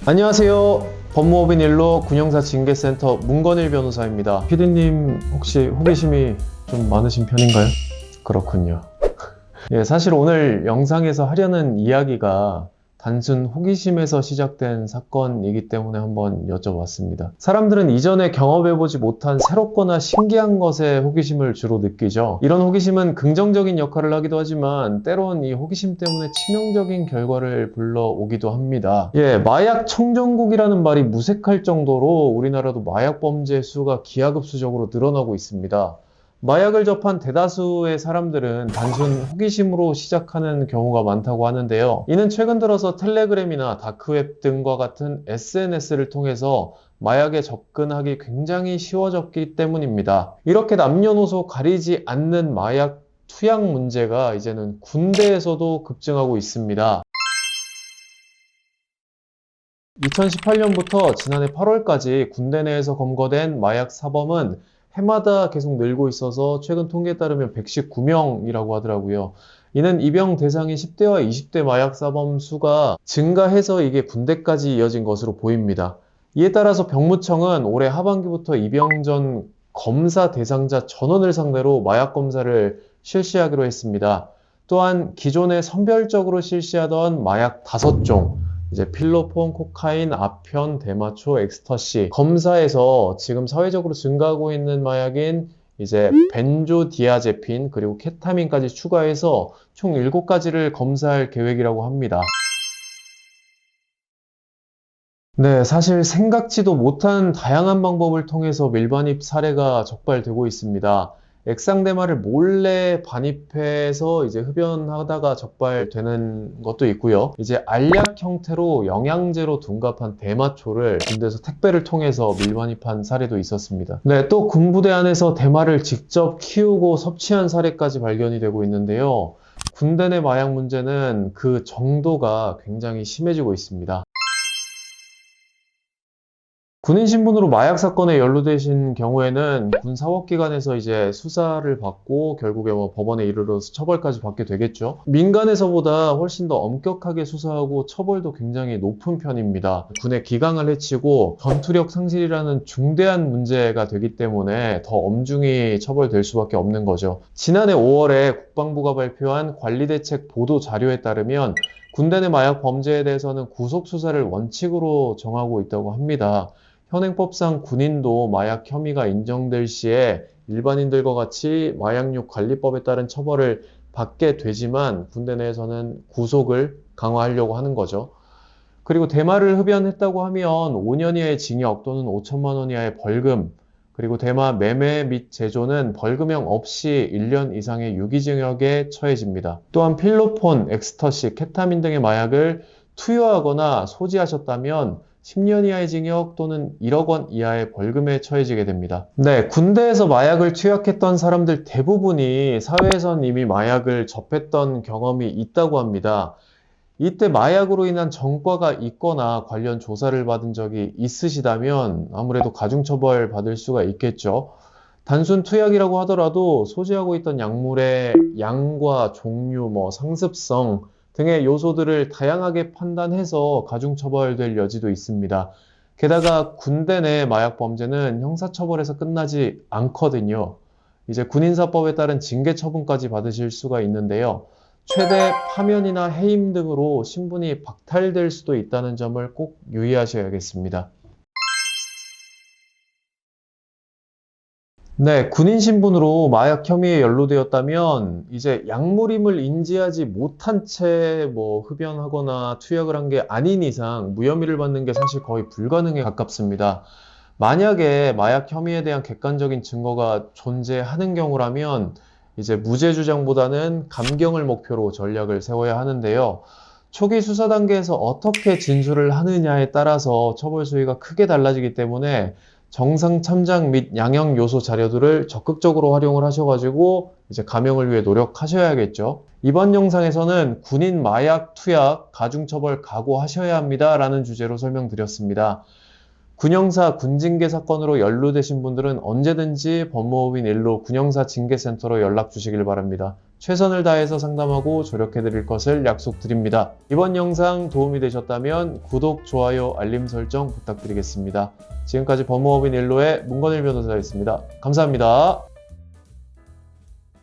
안녕하세요. 법무법인 일로 군형사 징계센터 문건일 변호사입니다. 피디님 혹시 호기심이 좀 많으신 편인가요? 그렇군요. 예, 사실 오늘 영상에서 하려는 이야기가 단순 호기심에서 시작된 사건이기 때문에 한번 여쭤봤습니다. 사람들은 이전에 경험해보지 못한 새롭거나 신기한 것에 호기심을 주로 느끼죠. 이런 호기심은 긍정적인 역할을 하기도 하지만 때론 이 호기심 때문에 치명적인 결과를 불러오기도 합니다. 예, 마약 청정국이라는 말이 무색할 정도로 우리나라도 마약 범죄 수가 기하급수적으로 늘어나고 있습니다. 마약을 접한 대다수의 사람들은 단순 호기심으로 시작하는 경우가 많다고 하는데요. 이는 최근 들어서 텔레그램이나 다크웹 등과 같은 SNS를 통해서 마약에 접근하기 굉장히 쉬워졌기 때문입니다. 이렇게 남녀노소 가리지 않는 마약 투약 문제가 이제는 군대에서도 급증하고 있습니다. 2018년부터 지난해 8월까지 군대 내에서 검거된 마약 사범은 해마다 계속 늘고 있어서 최근 통계에 따르면 119명이라고 하더라고요. 이는 입영 대상인 10대와 20대 마약 사범 수가 증가해서 이게 군대까지 이어진 것으로 보입니다. 이에 따라서 병무청은 올해 하반기부터 입영 전 검사 대상자 전원을 상대로 마약 검사를 실시하기로 했습니다. 또한 기존에 선별적으로 실시하던 마약 5종, 이제 필로폰, 코카인, 아편, 대마초, 엑스터시 검사에서 지금 사회적으로 증가하고 있는 마약인 이제 벤조디아제핀 그리고 케타민까지 추가해서 총 7가지를 검사할 계획이라고 합니다. 네, 사실 생각지도 못한 다양한 방법을 통해서 밀반입 사례가 적발되고 있습니다. 액상대마를 몰래 반입해서 이제 흡연하다가 적발되는 것도 있고요. 이제 알약 형태로 영양제로 둔갑한 대마초를 군대에서 택배를 통해서 밀반입한 사례도 있었습니다. 네, 또 군부대 안에서 대마를 직접 키우고 섭취한 사례까지 발견이 되고 있는데요. 군대 내 마약 문제는 그 정도가 굉장히 심해지고 있습니다. 군인 신분으로 마약 사건에 연루되신 경우에는 군 사법기관에서 이제 수사를 받고 결국에 뭐 법원에 이르러서 처벌까지 받게 되겠죠. 민간에서보다 훨씬 더 엄격하게 수사하고 처벌도 굉장히 높은 편입니다. 군의 기강을 해치고 전투력 상실이라는 중대한 문제가 되기 때문에 더 엄중히 처벌될 수밖에 없는 거죠. 지난해 5월에 국방부가 발표한 관리대책 보도 자료에 따르면 군대 내 마약 범죄에 대해서는 구속수사를 원칙으로 정하고 있다고 합니다. 현행법상 군인도 마약 혐의가 인정될 시에 일반인들과 같이 마약류 관리법에 따른 처벌을 받게 되지만 군대 내에서는 구속을 강화하려고 하는 거죠. 그리고 대마를 흡연했다고 하면 5년 이하의 징역 또는 5천만 원 이하의 벌금, 그리고 대마 매매 및 제조는 벌금형 없이 1년 이상의 유기징역에 처해집니다. 또한 필로폰, 엑스터시, 케타민 등의 마약을 투여하거나 소지하셨다면 10년 이하의 징역 또는 1억 원 이하의 벌금에 처해지게 됩니다. 네, 군대에서 마약을 투약했던 사람들 대부분이 사회에선 이미 마약을 접했던 경험이 있다고 합니다. 이때 마약으로 인한 전과가 있거나 관련 조사를 받은 적이 있으시다면 아무래도 가중처벌 받을 수가 있겠죠. 단순 투약이라고 하더라도 소지하고 있던 약물의 양과 종류, 상습성 등의 요소들을 다양하게 판단해서 가중처벌될 여지도 있습니다. 게다가 군대 내 마약 범죄는 형사처벌에서 끝나지 않거든요. 이제 군인사법에 따른 징계 처분까지 받으실 수가 있는데요. 최대 파면이나 해임 등으로 신분이 박탈될 수도 있다는 점을 꼭 유의하셔야겠습니다. 네, 군인 신분으로 마약 혐의에 연루되었다면 이제 약물임을 인지하지 못한 채 흡연하거나 투약을 한 게 아닌 이상 무혐의를 받는 게 사실 거의 불가능에 가깝습니다. 만약에 마약 혐의에 대한 객관적인 증거가 존재하는 경우라면 이제 무죄 주장보다는 감경을 목표로 전략을 세워야 하는데요. 초기 수사 단계에서 어떻게 진술을 하느냐에 따라서 처벌 수위가 크게 달라지기 때문에 정상 참작 및 양형 요소 자료들을 적극적으로 활용을 하셔가지고 이제 감형을 위해 노력하셔야겠죠. 이번 영상에서는 군인 마약 투약 가중처벌 각오하셔야 합니다 라는 주제로 설명드렸습니다. 군형사 군징계 사건으로 연루되신 분들은 언제든지 법무법인 일로 군형사 징계센터로 연락 주시길 바랍니다. 최선을 다해서 상담하고 조력해드릴 것을 약속드립니다. 이번 영상 도움이 되셨다면 구독, 좋아요, 알림 설정 부탁드리겠습니다. 지금까지 법무법인 일로의 문건일 변호사였습니다. 감사합니다.